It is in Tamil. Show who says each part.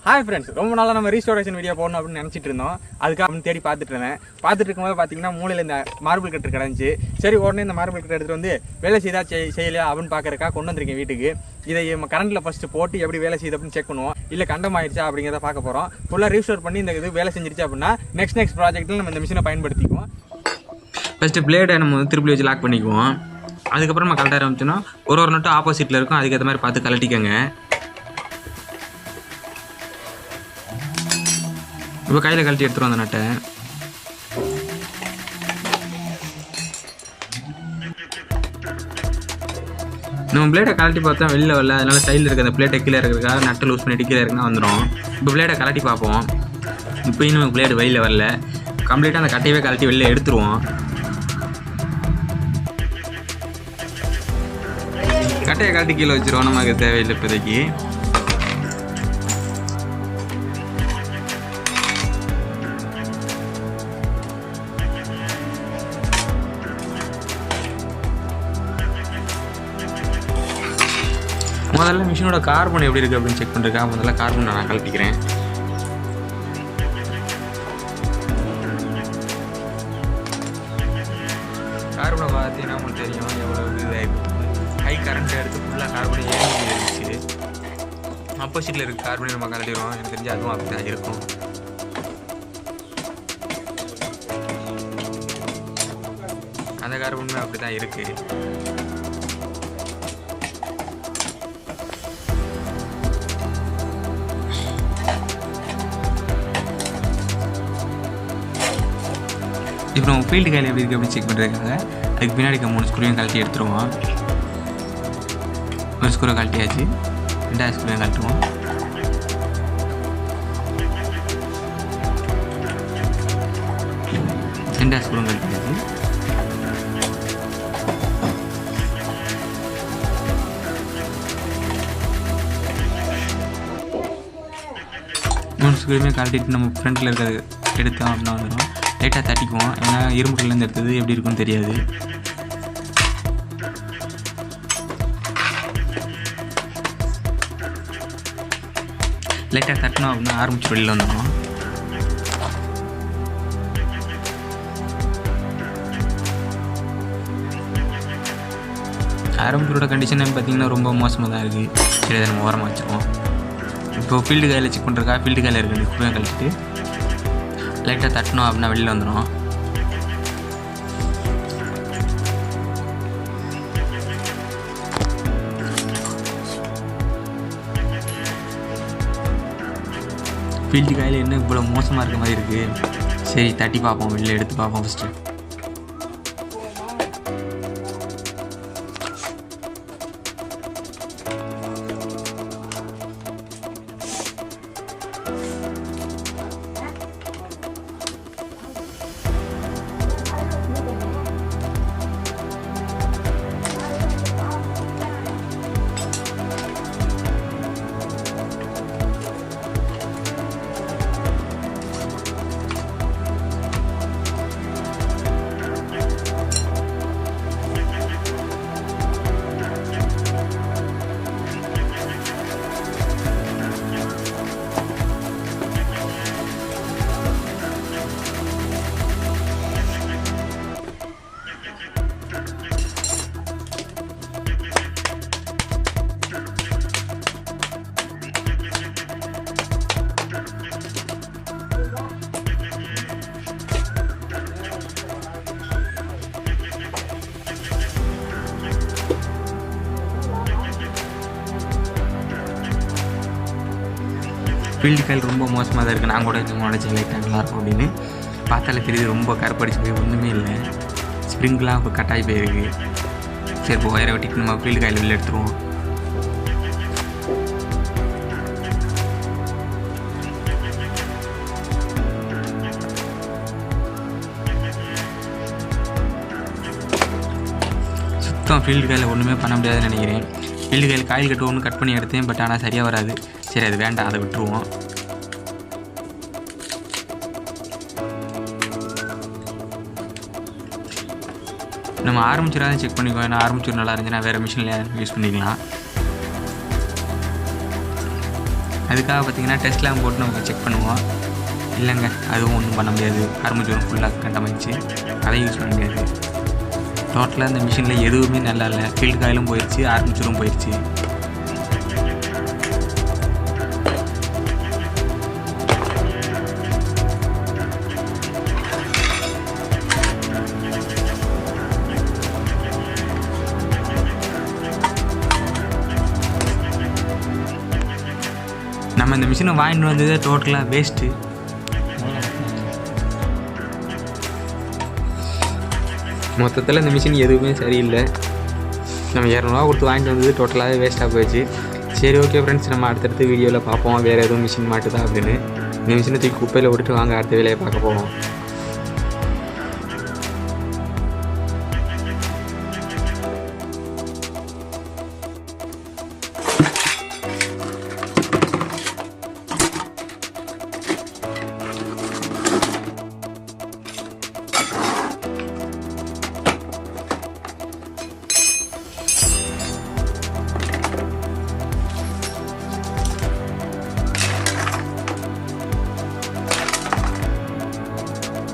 Speaker 1: ஹாய் ஃப்ரெண்ட்ஸ், ரொம்ப நாளாக நம்ம ரீஸ்டோரேஷன் வீடியோ போடணும் அப்படின்னு நினச்சிட்டு இருந்தோம். அதுக்காக தேடி பார்த்துட்டு இருந்தேன். பார்த்துட்டு இருக்கும்போது பார்த்தீங்கன்னா மூலையில் இந்த மார்பிள் கட்டர் கிடந்துச்சு. சரி, உடனே இந்த மார்பிள் கட்டர் எடுத்துகிட்டு வந்து வேலை செய்தா செய்யலையா அப்படின்னு பார்க்குறக்கா கொண்டு வந்திருக்கேன் வீட்டுக்கு. இதை கரண்ட்டில் ஃபஸ்ட்டு போட்டு எப்படி வேலை செய்யுது அப்படின்னு செக் பண்ணுவோம். இல்லை கண்டமாயிடுச்சா அப்படிங்கிறத பார்க்க போகிறோம். ஃபுல்லாக ரீஸ்டோர் பண்ணி இந்த இது வேலை செஞ்சிருச்சு அப்படின்னா நெக்ஸ்ட் ப்ராஜெக்ட்டில் நம்ம இந்த மிஷினை பயன்படுத்திக்குவோம்.
Speaker 2: ஃபஸ்ட்டு பிளேடை நம்ம வந்து திருப்பி வச்சு லாக் பண்ணிக்குவோம். அதுக்கப்புறம் நம்ம கலட்ட ஆரம்பிச்சோன்னா ஒரு நட்டும் ஆப்போசிட்டில் இருக்கும். அதுக்கேற்ற மாதிரி பார்த்து கலட்டிக்கோங்க. இப்போ கையில் கழட்டி எடுத்துருவோம் அந்த நட்டை. நம்ம பிளேடை கலட்டி பார்த்தா வெளியில் வரல, அதனால சைடில் இருக்க அந்த பிளேட்டை கீழே இருக்கிறதுக்காக நட்டை லூஸ் பண்ணி கீழே இருக்குன்னா வந்துடும். இப்போ பிளேடை கலட்டி பார்ப்போம். இப்போ இன்னும் பிளேடு வெளியில் வரல. கம்ப்ளீட்டாக அந்த கட்டையவே கலட்டி வெளியில் எடுத்துருவோம். கட்டையை கழட்டி கீழே வச்சுருவோம். நமக்கு தேவையில்லை இப்போதைக்கு. முதல்ல மிஷினோட கார்பன் எப்படி இருக்குது அப்படின்னு செக் பண்ணுறதுக்கா முதல்ல கார்பன் நான் கழட்டிக்கிறேன். கார்பனை பார்த்தீங்கன்னா உங்களுக்கு தெரியும் எவ்வளோ இதாக இருக்குது. ஹை கரண்ட் எடுத்து ஃபுல்லாக கார்பனை ஏறிச்சு. ஆப்போசிட்டில் இருக்க கார்பனை நம்ம கழட்டிடுவோம். எனக்கு தெரிஞ்சு அதுவும் அப்படி தான் இருக்கும். அந்த கார்பனுமே அப்படி தான் இருக்குது. இப்போ நம்ம ஃபீல்டு கையில் எப்படி இருக்குது அப்படின்னு செக் பண்ணுறதுக்காக அதுக்கு பின்னாடி 3 ஸ்க்ரூவையும் கழட்டி எடுத்துருவோம். ஒரு ஸ்க்ரூவை கழட்டியாச்சு. 2வது ஸ்க்ரூவையும் கழட்டுவோம். ரெண்டாவது ஸ்க்ரூவும் கழட்டியாச்சு. மூணு ஸ்க்ரூவையுமே கழட்டிட்டு நம்ம ஃப்ரண்ட்டில் இருக்கிறது எடுத்தோம் அப்படின்னா வந்துடும். லைட்டாக தட்டிக்குவோம். ஏன்னா இரும்புலேருந்து எடுத்தது எப்படி இருக்குன்னு தெரியாது. லைட்டாக தட்டினோம் அப்படின்னா ஆரம்பிச்சு வெளியில் வந்துடும். ஆரம்பிச்சோட கண்டிஷன் பார்த்தீங்கன்னா ரொம்ப மோசமாக தான் இருக்குது. சரி, அதை நம்ம ஓரமாக வச்சுருவோம். இப்போ ஃபீல்டு கையில் செக் பண்ணுறக்கா ஃபீல்டு கையில் இருக்குது குப்பையை கழிச்சிட்டு லைட்டாக தட்டணும் அப்படின்னா வெளியில் வந்துடும். ஃபீல்டு காயில் என்ன இவ்வளோ மோசமாக இருக்க மாதிரி இருக்குது. சரி, தட்டி பார்ப்போம். வெளியில் எடுத்து பார்ப்போம் ஃபஸ்ட்டு. ஃபீல்டு காயில் ரொம்ப மோசமாக தான் இருக்குது. நான் கூட நினச்சி லைட்டாக நல்லாயிருக்கும் அப்படின்னு பார்த்தாலே தெரியுது. ரொம்ப கருப்படிச்சு போய் ஒன்றுமே இல்லை. ஸ்ப்ரிங்லாம் இப்போ கட்டாகி போயிருக்கு. சரி, இப்போ ஒயரை வெட்டிட்டு நம்ம ஃபீல்டு காயில் வெளில எடுத்துருவோம். சுத்தம் ஃபீல்டு காயில் ஒன்றுமே பண்ண முடியாதுன்னு நினைக்கிறேன். ஃபீல்டு கையில் காயில் கட்டு ஒன்று கட் பண்ணி எடுத்தேன். பட் ஆனால் சரியாக வராது. சரி, அது வேண்டாம், அதை விட்டுருவோம். நம்ம ஆரம்பிச்சராக செக் பண்ணிக்குவோம். ஏன்னா ஆரம்பிச்சூர் நல்லா இருந்துச்சுன்னா வேறு மிஷினில் யூஸ் பண்ணிக்கலாம். அதுக்காக பார்த்திங்கன்னா டெஸ்ட் லேம்ப் போட்டு நம்ம செக் பண்ணுவோம். இல்லைங்க, அதுவும் ஒன்றும் பண்ண முடியாது. ஆர்மேச்சரும் ஃபுல்லாக கண்டமாயிடுச்சு, அதை யூஸ் பண்ண முடியாது. டோட்டலாக இந்த மிஷினில் எதுவுமே நல்லா இல்லை. ஃபீல்டு காயிலும் போயிடுச்சு, ஆர்மேச்சரும் போயிடுச்சு. நம்ம இந்த மிஷினை வாங்கிட்டு வந்ததே டோட்டலாக வேஸ்ட்டு. மொத்தத்தில் இந்த மிஷின் எதுவுமே சரியில்லை. நம்ம 200 கொடுத்து வாங்கிட்டு வந்தது டோட்டலாகவே வேஸ்ட்டாக போயிடுச்சு. சரி, ஓகே ஃப்ரெண்ட்ஸ், நம்ம அடுத்தடுத்த வீடியோவில் பார்ப்போம் வேறு எதுவும் மிஷின் மாட்டுதா அப்படின்னு. இந்த மிஷினை தூக்கி குப்பையில் விட்டுட்டு வாங்க அடுத்த வேலையை பார்க்க போவோம்.